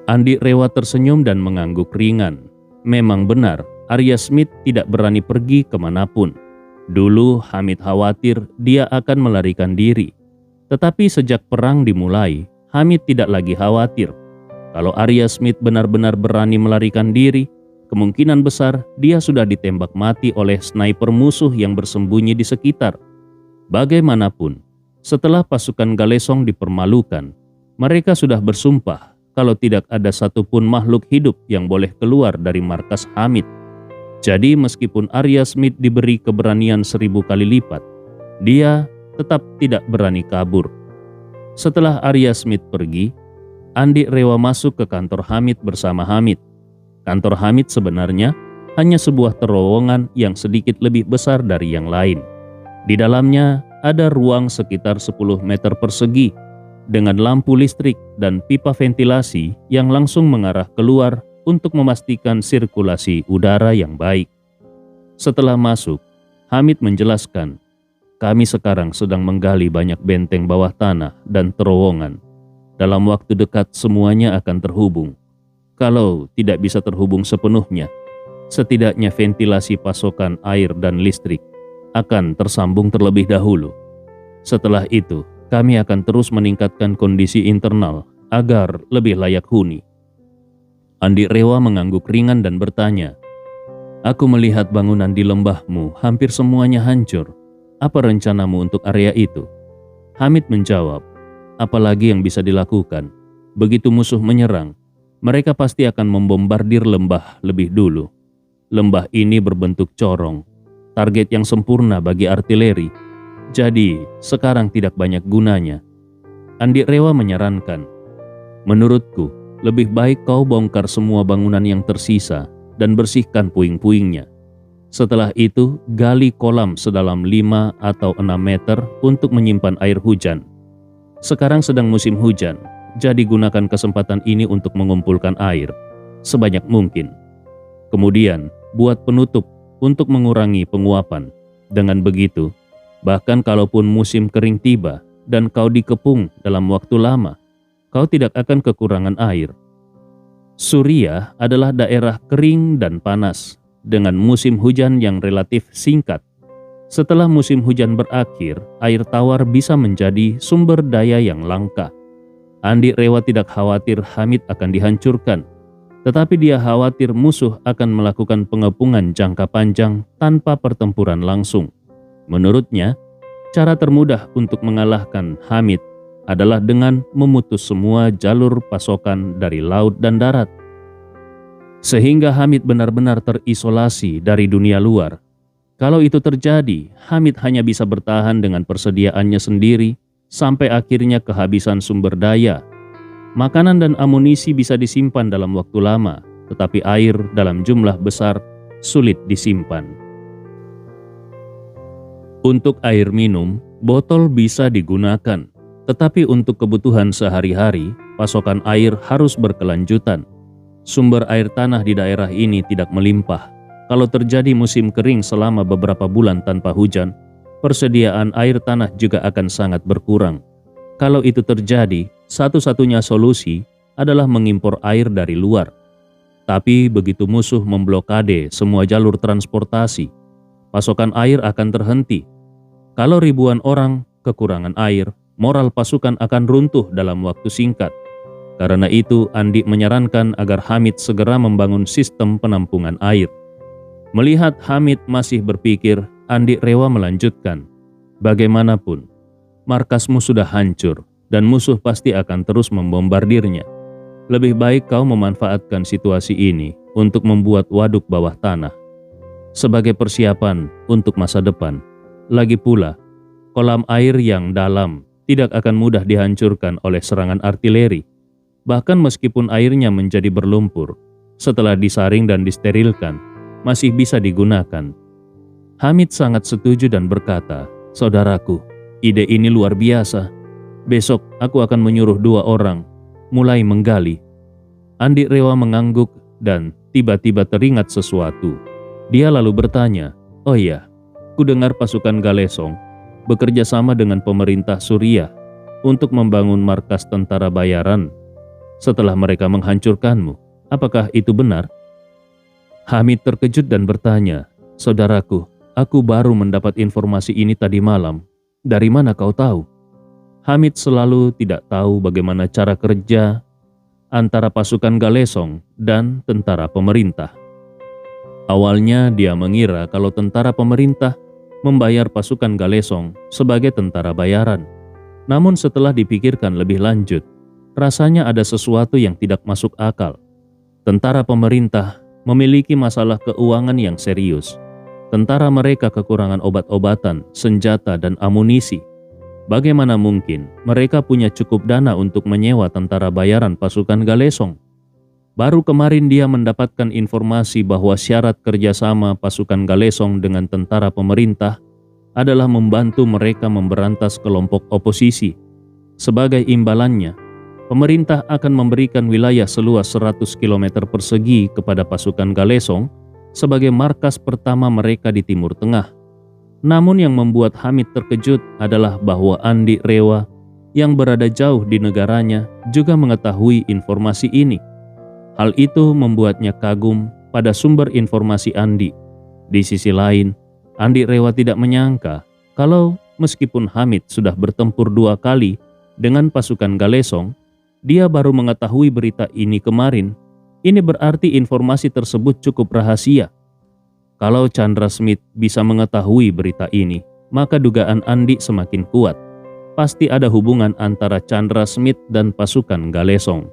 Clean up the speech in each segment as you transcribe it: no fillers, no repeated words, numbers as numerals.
Andi Rewa tersenyum dan mengangguk ringan. Memang benar, Arya Smith tidak berani pergi kemanapun. Dulu Hamid khawatir dia akan melarikan diri. Tetapi sejak perang dimulai, Hamid tidak lagi khawatir. Kalau Arya Smith benar-benar berani melarikan diri, kemungkinan besar dia sudah ditembak mati oleh sniper musuh yang bersembunyi di sekitar. Bagaimanapun, setelah pasukan Galesong dipermalukan, mereka sudah bersumpah kalau tidak ada satupun makhluk hidup yang boleh keluar dari markas Hamid. Jadi meskipun Arya Smith diberi keberanian 1000 kali lipat, dia tetap tidak berani kabur. Setelah Arya Smith pergi, Andi Rewa masuk ke kantor Hamid bersama Hamid. Kantor Hamid sebenarnya hanya sebuah terowongan yang sedikit lebih besar dari yang lain. Di dalamnya ada ruang sekitar 10 meter persegi dengan lampu listrik dan pipa ventilasi yang langsung mengarah keluar untuk memastikan sirkulasi udara yang baik. Setelah masuk, Hamid menjelaskan, "Kami sekarang sedang menggali banyak benteng bawah tanah dan terowongan. Dalam waktu dekat semuanya akan terhubung. Kalau tidak bisa terhubung sepenuhnya, setidaknya ventilasi pasokan air dan listrik akan tersambung terlebih dahulu. Setelah itu, kami akan terus meningkatkan kondisi internal agar lebih layak huni." Andi Rewa mengangguk ringan dan bertanya, "Aku melihat bangunan di lembahmu hampir semuanya hancur. Apa rencanamu untuk area itu?" Hamid menjawab, "Apalagi yang bisa dilakukan? Begitu musuh menyerang, mereka pasti akan membombardir lembah lebih dulu. Lembah ini berbentuk corong, target yang sempurna bagi artileri. Jadi, sekarang tidak banyak gunanya." Andi Rewa menyarankan, "Menurutku, lebih baik kau bongkar semua bangunan yang tersisa dan bersihkan puing-puingnya. Setelah itu, gali kolam sedalam 5 atau 6 meter untuk menyimpan air hujan. Sekarang sedang musim hujan, jadi gunakan kesempatan ini untuk mengumpulkan air sebanyak mungkin. Kemudian, buat penutup untuk mengurangi penguapan. Dengan begitu, bahkan kalaupun musim kering tiba dan kau dikepung dalam waktu lama, kau tidak akan kekurangan air. Suriah adalah daerah kering dan panas, dengan musim hujan yang relatif singkat. Setelah musim hujan berakhir, air tawar bisa menjadi sumber daya yang langka. Andi Rewa tidak khawatir Hamid akan dihancurkan, tetapi dia khawatir musuh akan melakukan pengepungan jangka panjang tanpa pertempuran langsung. Menurutnya, cara termudah untuk mengalahkan Hamid adalah dengan memutus semua jalur pasokan dari laut dan darat, sehingga Hamid benar-benar terisolasi dari dunia luar. Kalau itu terjadi, Hamid hanya bisa bertahan dengan persediaannya sendiri sampai akhirnya kehabisan sumber daya. Makanan dan amunisi bisa disimpan dalam waktu lama, tetapi air dalam jumlah besar sulit disimpan. Untuk air minum, botol bisa digunakan. Tetapi untuk kebutuhan sehari-hari, pasokan air harus berkelanjutan. Sumber air tanah di daerah ini tidak melimpah. Kalau terjadi musim kering selama beberapa bulan tanpa hujan, persediaan air tanah juga akan sangat berkurang. Kalau itu terjadi, satu-satunya solusi adalah mengimpor air dari luar. Tapi begitu musuh memblokade semua jalur transportasi, pasokan air akan terhenti. Kalau ribuan orang kekurangan air, moral pasukan akan runtuh dalam waktu singkat. Karena itu, Andi menyarankan agar Hamid segera membangun sistem penampungan air. Melihat Hamid masih berpikir, Andi Rewa melanjutkan, "Bagaimanapun, markasmu sudah hancur dan musuh pasti akan terus membombardirnya. Lebih baik kau memanfaatkan situasi ini untuk membuat waduk bawah tanah sebagai persiapan untuk masa depan. Lagi pula, kolam air yang dalam tidak akan mudah dihancurkan oleh serangan artileri. Bahkan meskipun airnya menjadi berlumpur, setelah disaring dan disterilkan, masih bisa digunakan." Hamid sangat setuju dan berkata, "Saudaraku, ide ini luar biasa. Besok aku akan menyuruh 2 orang mulai menggali." Andi Rewa mengangguk dan tiba-tiba teringat sesuatu. Dia lalu bertanya, "Oh iya, kudengar pasukan Galesong bekerja sama dengan pemerintah Suriah untuk membangun markas tentara bayaran. setelah mereka menghancurkanmu. Apakah itu benar?" Hamid terkejut dan bertanya, "Saudaraku, aku baru mendapat informasi ini tadi malam. Dari mana kau tahu?" Hamid selalu tidak tahu bagaimana cara kerja antara pasukan Galesong dan tentara pemerintah. Awalnya dia mengira kalau tentara pemerintah membayar pasukan Galesong sebagai tentara bayaran. Namun setelah dipikirkan lebih lanjut, rasanya ada sesuatu yang tidak masuk akal. Tentara pemerintah memiliki masalah keuangan yang serius. Tentara mereka kekurangan obat-obatan, senjata, dan amunisi. Bagaimana mungkin mereka punya cukup dana untuk menyewa tentara bayaran pasukan Galesong? Baru kemarin dia mendapatkan informasi bahwa syarat kerjasama pasukan Galesong dengan tentara pemerintah adalah membantu mereka memberantas kelompok oposisi. Sebagai imbalannya, pemerintah akan memberikan wilayah seluas 100 km persegi kepada pasukan Galesong sebagai markas pertama mereka di Timur Tengah. Namun yang membuat Hamid terkejut adalah bahwa Andi Rewa yang berada jauh di negaranya juga mengetahui informasi ini. Hal itu membuatnya kagum pada sumber informasi Andi. Di sisi lain, Andi Rewa tidak menyangka kalau meskipun Hamid sudah bertempur 2 kali dengan pasukan Galesong, dia baru mengetahui berita ini kemarin. Ini berarti informasi tersebut cukup rahasia. Kalau Chandra Smith bisa mengetahui berita ini, maka dugaan Andi semakin kuat. Pasti ada hubungan antara Chandra Smith dan pasukan Galesong.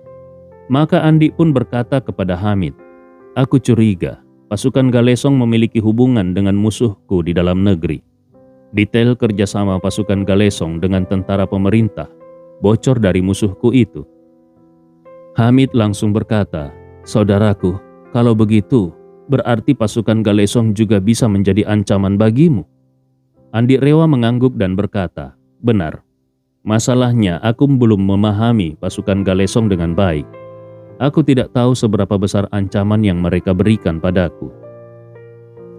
Maka Andi pun berkata kepada Hamid, "Aku curiga pasukan Galesong memiliki hubungan dengan musuhku di dalam negeri." Detail kerjasama pasukan Galesong dengan tentara pemerintah bocor dari musuhku itu. Hamid langsung berkata, "Saudaraku, kalau begitu, berarti pasukan Galesong juga bisa menjadi ancaman bagimu." Andi Rewa mengangguk dan berkata, "Benar. Masalahnya aku belum memahami pasukan Galesong dengan baik. Aku tidak tahu seberapa besar ancaman yang mereka berikan padaku."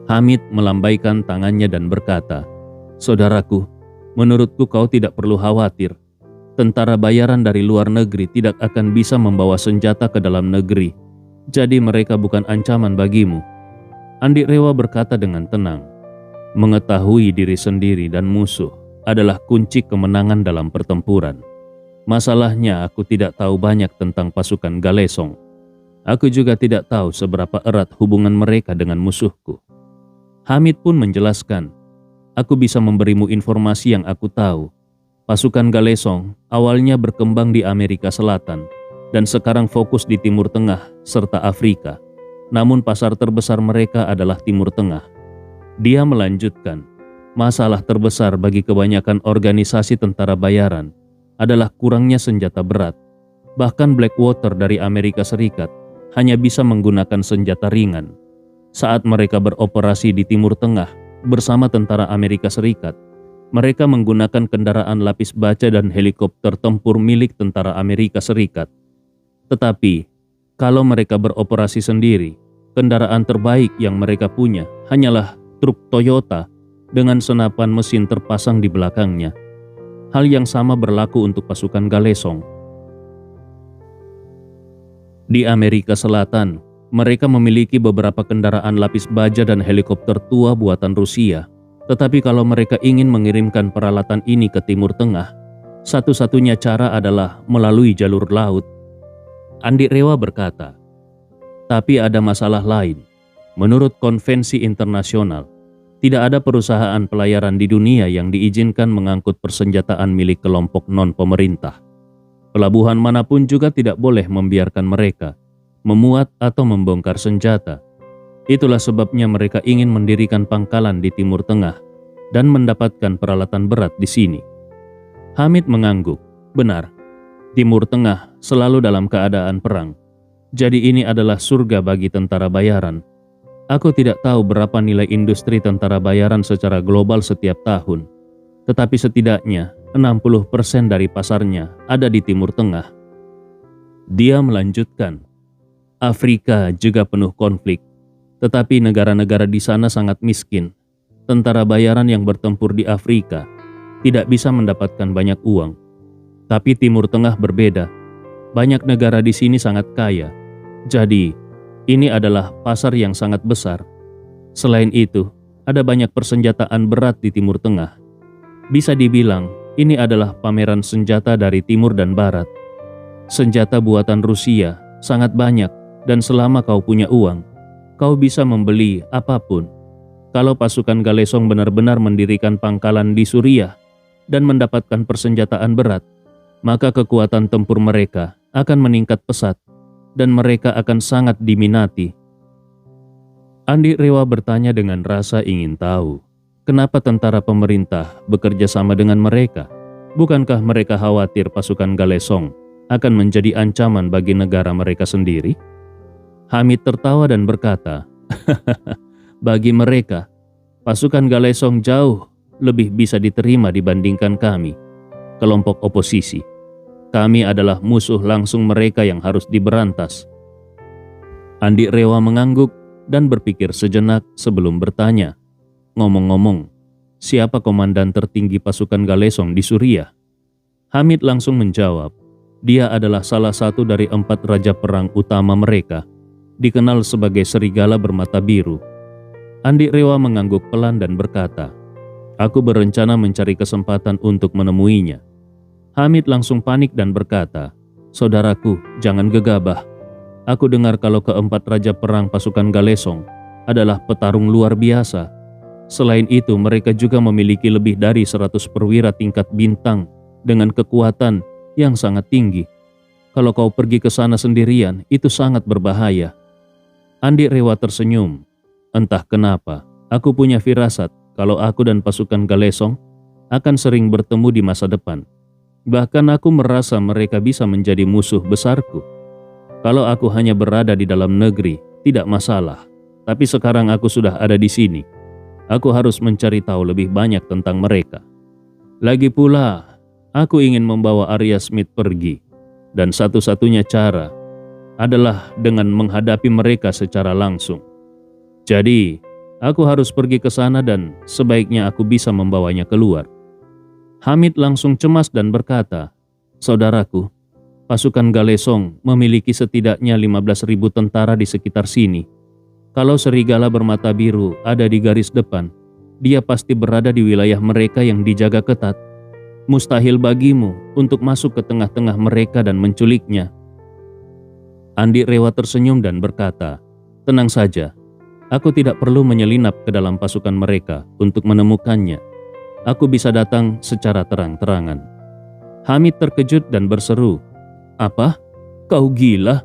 Hamid melambaikan tangannya dan berkata, "Saudaraku, menurutku kau tidak perlu khawatir. Tentara bayaran dari luar negeri tidak akan bisa membawa senjata ke dalam negeri. Jadi mereka bukan ancaman bagimu." Andi Rewa berkata dengan tenang, "Mengetahui diri sendiri dan musuh adalah kunci kemenangan dalam pertempuran. Masalahnya aku tidak tahu banyak tentang pasukan Galesong. Aku juga tidak tahu seberapa erat hubungan mereka dengan musuhku." Hamid pun menjelaskan, "Aku bisa memberimu informasi yang aku tahu. Pasukan Galesong awalnya berkembang di Amerika Selatan dan sekarang fokus di Timur Tengah serta Afrika. Namun pasar terbesar mereka adalah Timur Tengah." Dia melanjutkan, "Masalah terbesar bagi kebanyakan organisasi tentara bayaran adalah kurangnya senjata berat. Bahkan Blackwater dari Amerika Serikat hanya bisa menggunakan senjata ringan. Saat mereka beroperasi di Timur Tengah bersama tentara Amerika Serikat, mereka menggunakan kendaraan lapis baja dan helikopter tempur milik tentara Amerika Serikat. Tetapi, kalau mereka beroperasi sendiri, kendaraan terbaik yang mereka punya hanyalah truk Toyota dengan senapan mesin terpasang di belakangnya. Hal yang sama berlaku untuk pasukan Galesong. Di Amerika Selatan, mereka memiliki beberapa kendaraan lapis baja dan helikopter tua buatan Rusia. Tetapi kalau mereka ingin mengirimkan peralatan ini ke Timur Tengah, satu-satunya cara adalah melalui jalur laut." Andi Rewa berkata, "Tapi ada masalah lain. Menurut konvensi internasional, tidak ada perusahaan pelayaran di dunia yang diizinkan mengangkut persenjataan milik kelompok non-pemerintah. Pelabuhan manapun juga tidak boleh membiarkan mereka memuat atau membongkar senjata. Itulah sebabnya mereka ingin mendirikan pangkalan di Timur Tengah dan mendapatkan peralatan berat di sini." Hamid mengangguk, "Benar. Timur Tengah selalu dalam keadaan perang. Jadi ini adalah surga bagi tentara bayaran. Aku tidak tahu berapa nilai industri tentara bayaran secara global setiap tahun. Tetapi setidaknya 60% dari pasarnya ada di Timur Tengah." Dia melanjutkan, "Afrika juga penuh konflik. Tetapi negara-negara di sana sangat miskin. Tentara bayaran yang bertempur di Afrika tidak bisa mendapatkan banyak uang. Tapi Timur Tengah berbeda. Banyak negara di sini sangat kaya. Jadi, ini adalah pasar yang sangat besar. Selain itu, ada banyak persenjataan berat di Timur Tengah. Bisa dibilang, ini adalah pameran senjata dari timur dan barat. Senjata buatan Rusia sangat banyak, dan selama kau punya uang, kau bisa membeli apapun. Kalau pasukan Galesong benar-benar mendirikan pangkalan di Suriah dan mendapatkan persenjataan berat, maka kekuatan tempur mereka akan meningkat pesat dan mereka akan sangat diminati. Andi Rewa bertanya dengan rasa ingin tahu, kenapa tentara pemerintah bekerja sama dengan mereka? Bukankah mereka khawatir pasukan Galesong akan menjadi ancaman bagi negara mereka sendiri? Hamid tertawa dan berkata, bagi mereka, pasukan Galesong jauh lebih bisa diterima dibandingkan kami, kelompok oposisi. Kami adalah musuh langsung mereka yang harus diberantas. Andi Rewa mengangguk dan berpikir sejenak sebelum bertanya, ngomong-ngomong, siapa komandan tertinggi pasukan Galesong di Suriah? Hamid langsung menjawab, dia adalah salah satu dari 4 raja perang utama mereka, dikenal sebagai serigala bermata biru. Andi Rewa mengangguk pelan dan berkata, aku berencana mencari kesempatan untuk menemuinya. Hamid langsung panik dan berkata, saudaraku, jangan gegabah. Aku dengar kalau keempat raja perang pasukan Galesong adalah petarung luar biasa. Selain itu, mereka juga memiliki lebih dari 100 perwira tingkat bintang dengan kekuatan yang sangat tinggi. Kalau kau pergi ke sana sendirian, itu sangat berbahaya. Andi Rewa tersenyum. Entah kenapa, aku punya firasat kalau aku dan pasukan Galesong akan sering bertemu di masa depan. Bahkan aku merasa mereka bisa menjadi musuh besarku. Kalau aku hanya berada di dalam negeri, tidak masalah. Tapi sekarang aku sudah ada di sini. Aku harus mencari tahu lebih banyak tentang mereka. Lagi pula, aku ingin membawa Arya Smith pergi. Dan satu-satunya cara adalah dengan menghadapi mereka secara langsung. Jadi, aku harus pergi ke sana dan sebaiknya aku bisa membawanya keluar. Hamid langsung cemas dan berkata, saudaraku, pasukan Galesong memiliki setidaknya 15.000 tentara di sekitar sini. Kalau serigala bermata biru ada di garis depan, dia pasti berada di wilayah mereka yang dijaga ketat. Mustahil bagimu untuk masuk ke tengah-tengah mereka dan menculiknya. Andi Rewa tersenyum dan berkata, tenang saja, aku tidak perlu menyelinap ke dalam pasukan mereka untuk menemukannya. Aku bisa datang secara terang-terangan. Hamid terkejut dan berseru, apa? Kau gila?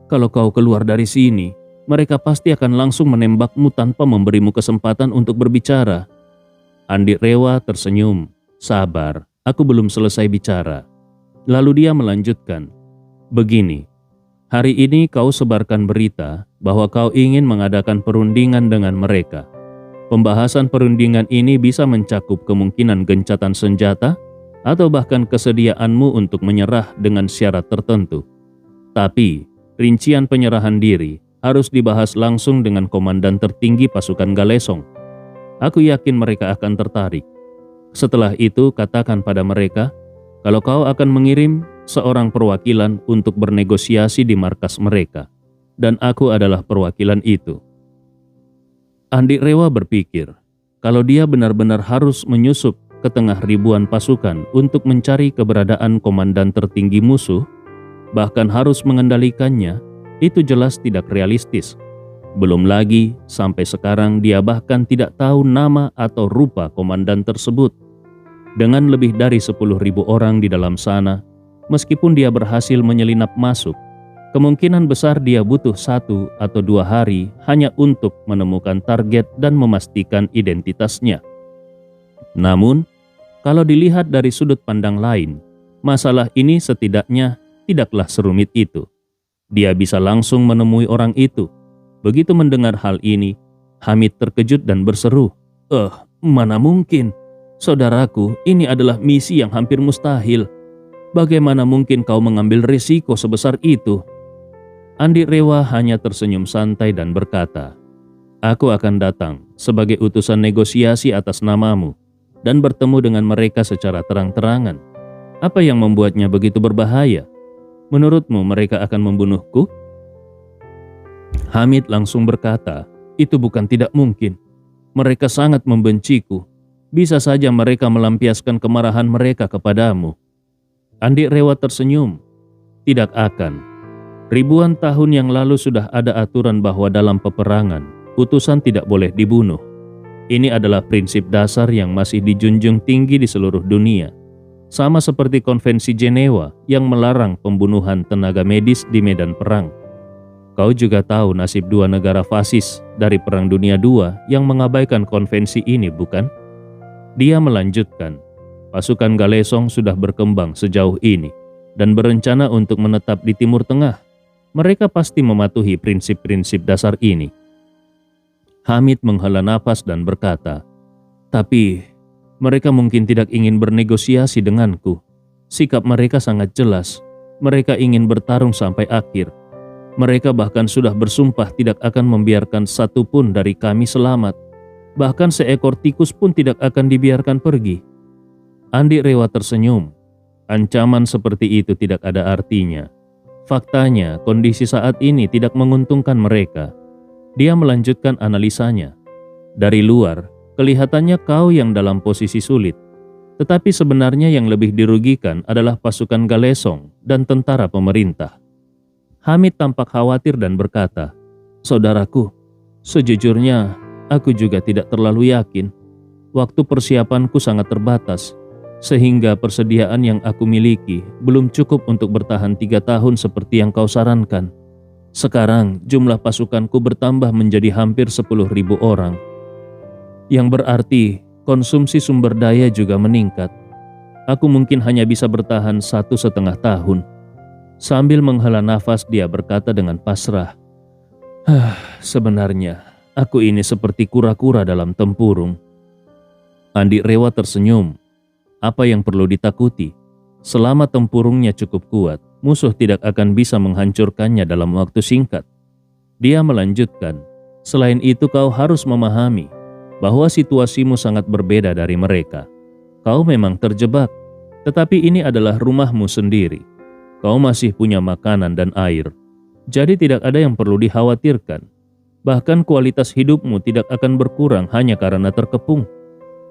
Kalau kau keluar dari sini, mereka pasti akan langsung menembakmu tanpa memberimu kesempatan untuk berbicara. Andi Rewa tersenyum, sabar, aku belum selesai bicara. Lalu dia melanjutkan, begini, hari ini kau sebarkan berita bahwa kau ingin mengadakan perundingan dengan mereka. Pembahasan perundingan ini bisa mencakup kemungkinan gencatan senjata atau bahkan kesediaanmu untuk menyerah dengan syarat tertentu. Tapi, rincian penyerahan diri harus dibahas langsung dengan komandan tertinggi pasukan Galesong. Aku yakin mereka akan tertarik. Setelah itu, katakan pada mereka kalau kau akan mengirim seorang perwakilan untuk bernegosiasi di markas mereka, dan aku adalah perwakilan itu. Andi Rewa berpikir, kalau dia benar-benar harus menyusup ke tengah ribuan pasukan untuk mencari keberadaan komandan tertinggi musuh, bahkan harus mengendalikannya, itu jelas tidak realistis. Belum lagi, sampai sekarang dia bahkan tidak tahu nama atau rupa komandan tersebut. Dengan lebih dari 10.000 orang di dalam sana, meskipun dia berhasil menyelinap masuk, kemungkinan besar dia butuh 1 atau 2 hari hanya untuk menemukan target dan memastikan identitasnya. Namun, kalau dilihat dari sudut pandang lain, masalah ini setidaknya tidaklah serumit itu. Dia bisa langsung menemui orang itu. Begitu mendengar hal ini, Hamid terkejut dan berseru, mana mungkin? Saudaraku, ini adalah misi yang hampir mustahil. Bagaimana mungkin kau mengambil risiko sebesar itu? Andi Rewa hanya tersenyum santai dan berkata, aku akan datang sebagai utusan negosiasi atas namamu dan bertemu dengan mereka secara terang-terangan. Apa yang membuatnya begitu berbahaya? Menurutmu mereka akan membunuhku? Hamid langsung berkata, itu bukan tidak mungkin. Mereka sangat membenciku. Bisa saja mereka melampiaskan kemarahan mereka kepadamu. Andi Rewa tersenyum. Tidak akan. Ribuan tahun yang lalu sudah ada aturan bahwa dalam peperangan, utusan tidak boleh dibunuh. Ini adalah prinsip dasar yang masih dijunjung tinggi di seluruh dunia. Sama seperti Konvensi Jenewa yang melarang pembunuhan tenaga medis di medan perang. Kau juga tahu nasib dua negara fasis dari Perang Dunia II yang mengabaikan konvensi ini, bukan? Dia melanjutkan, pasukan Galesong sudah berkembang sejauh ini dan berencana untuk menetap di Timur Tengah. Mereka pasti mematuhi prinsip-prinsip dasar ini. Hamid menghela nafas dan berkata, tapi mereka mungkin tidak ingin bernegosiasi denganku. Sikap mereka sangat jelas. Mereka ingin bertarung sampai akhir. Mereka bahkan sudah bersumpah tidak akan membiarkan satupun dari kami selamat. Bahkan seekor tikus pun tidak akan dibiarkan pergi. Andi Rewa tersenyum. Ancaman seperti itu tidak ada artinya. Faktanya, kondisi saat ini tidak menguntungkan mereka. Dia melanjutkan analisanya. Dari luar, kelihatannya kau yang dalam posisi sulit. Tetapi sebenarnya yang lebih dirugikan adalah pasukan Galesong dan tentara pemerintah. Hamid tampak khawatir dan berkata, saudaraku, sejujurnya aku juga tidak terlalu yakin. Waktu persiapanku sangat terbatas, sehingga persediaan yang aku miliki belum cukup untuk bertahan 3 tahun seperti yang kau sarankan. Sekarang jumlah pasukanku bertambah menjadi hampir 10.000 orang. Yang berarti konsumsi sumber daya juga meningkat. Aku mungkin hanya bisa bertahan 1,5 tahun. Sambil menghela nafas dia berkata dengan pasrah, sebenarnya aku ini seperti kura-kura dalam tempurung. Andi Rewa tersenyum. Apa yang perlu ditakuti? Selama tempurungnya cukup kuat, musuh tidak akan bisa menghancurkannya dalam waktu singkat. Dia melanjutkan, selain itu kau harus memahami bahwa situasimu sangat berbeda dari mereka. Kau memang terjebak, tetapi ini adalah rumahmu sendiri. Kau masih punya makanan dan air, jadi tidak ada yang perlu dikhawatirkan. Bahkan kualitas hidupmu tidak akan berkurang hanya karena terkepung.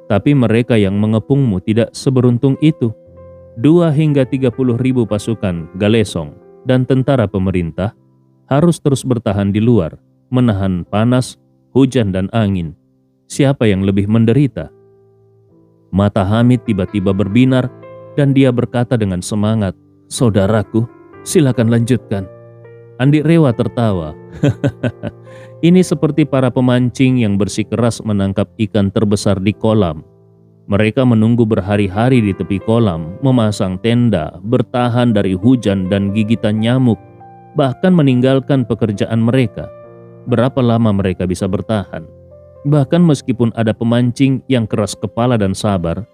Tapi mereka yang mengepungmu tidak seberuntung itu. 2 hingga 30.000 pasukan Galesong dan tentara pemerintah harus terus bertahan di luar, menahan panas, hujan dan angin. Siapa yang lebih menderita? Mata Hamid tiba-tiba berbinar dan dia berkata dengan semangat, saudaraku, silakan lanjutkan. Andi Rewa tertawa. Ini seperti para pemancing yang bersikeras menangkap ikan terbesar di kolam. Mereka menunggu berhari-hari di tepi kolam, memasang tenda, bertahan dari hujan dan gigitan nyamuk, bahkan meninggalkan pekerjaan mereka. Berapa lama mereka bisa bertahan? Bahkan meskipun ada pemancing yang keras kepala dan sabar,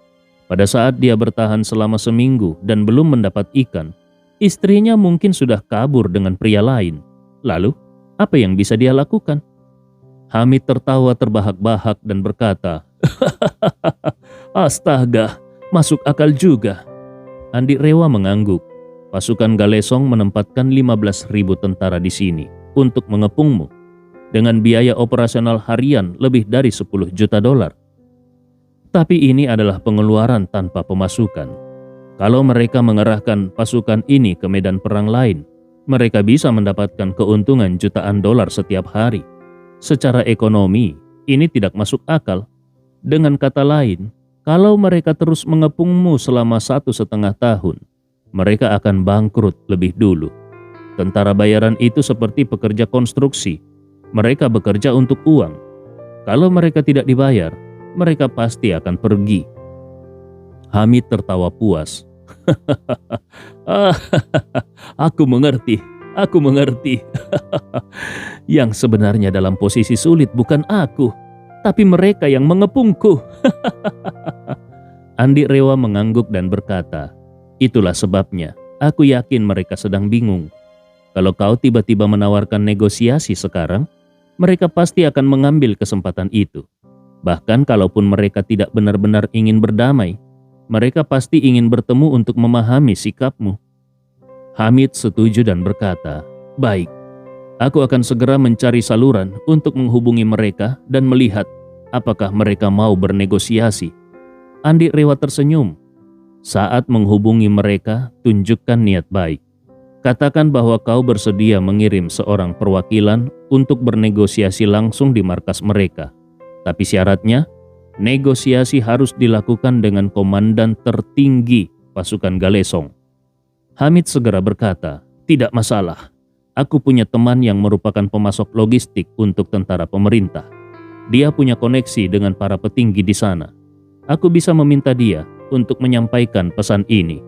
pada saat dia bertahan selama seminggu dan belum mendapat ikan, istrinya mungkin sudah kabur dengan pria lain. Lalu, apa yang bisa dia lakukan? Hamid tertawa terbahak-bahak dan berkata, astaga, masuk akal juga. Andi Rewa mengangguk. Pasukan Galesong menempatkan 15.000 tentara di sini untuk mengepungmu dengan biaya operasional harian lebih dari 10 juta dolar. Tapi ini adalah pengeluaran tanpa pemasukan. Kalau mereka mengerahkan pasukan ini ke medan perang lain, mereka bisa mendapatkan keuntungan jutaan dolar setiap hari. Secara ekonomi, ini tidak masuk akal. Dengan kata lain, kalau mereka terus mengepungmu selama 1,5 tahun, mereka akan bangkrut lebih dulu. Tentara bayaran itu seperti pekerja konstruksi. Mereka bekerja untuk uang. Kalau mereka tidak dibayar, mereka pasti akan pergi. Hamid tertawa puas. Aku mengerti. Yang sebenarnya dalam posisi sulit bukan aku, tapi mereka yang mengepungku. Andi Rewa mengangguk dan berkata, itulah sebabnya aku yakin mereka sedang bingung. Kalau kau tiba-tiba menawarkan negosiasi sekarang, mereka pasti akan mengambil kesempatan itu. Bahkan kalaupun mereka tidak benar-benar ingin berdamai, mereka pasti ingin bertemu untuk memahami sikapmu. Hamid setuju dan berkata, "Baik, aku akan segera mencari saluran untuk menghubungi mereka dan melihat apakah mereka mau bernegosiasi." Andi Rewa tersenyum. "Saat menghubungi mereka, tunjukkan niat baik. Katakan bahwa kau bersedia mengirim seorang perwakilan untuk bernegosiasi langsung di markas mereka. Tapi syaratnya, negosiasi harus dilakukan dengan komandan tertinggi pasukan Galesong." Hamid segera berkata, "Tidak masalah. Aku punya teman yang merupakan pemasok logistik untuk tentara pemerintah. Dia punya koneksi dengan para petinggi di sana. Aku bisa meminta dia untuk menyampaikan pesan ini."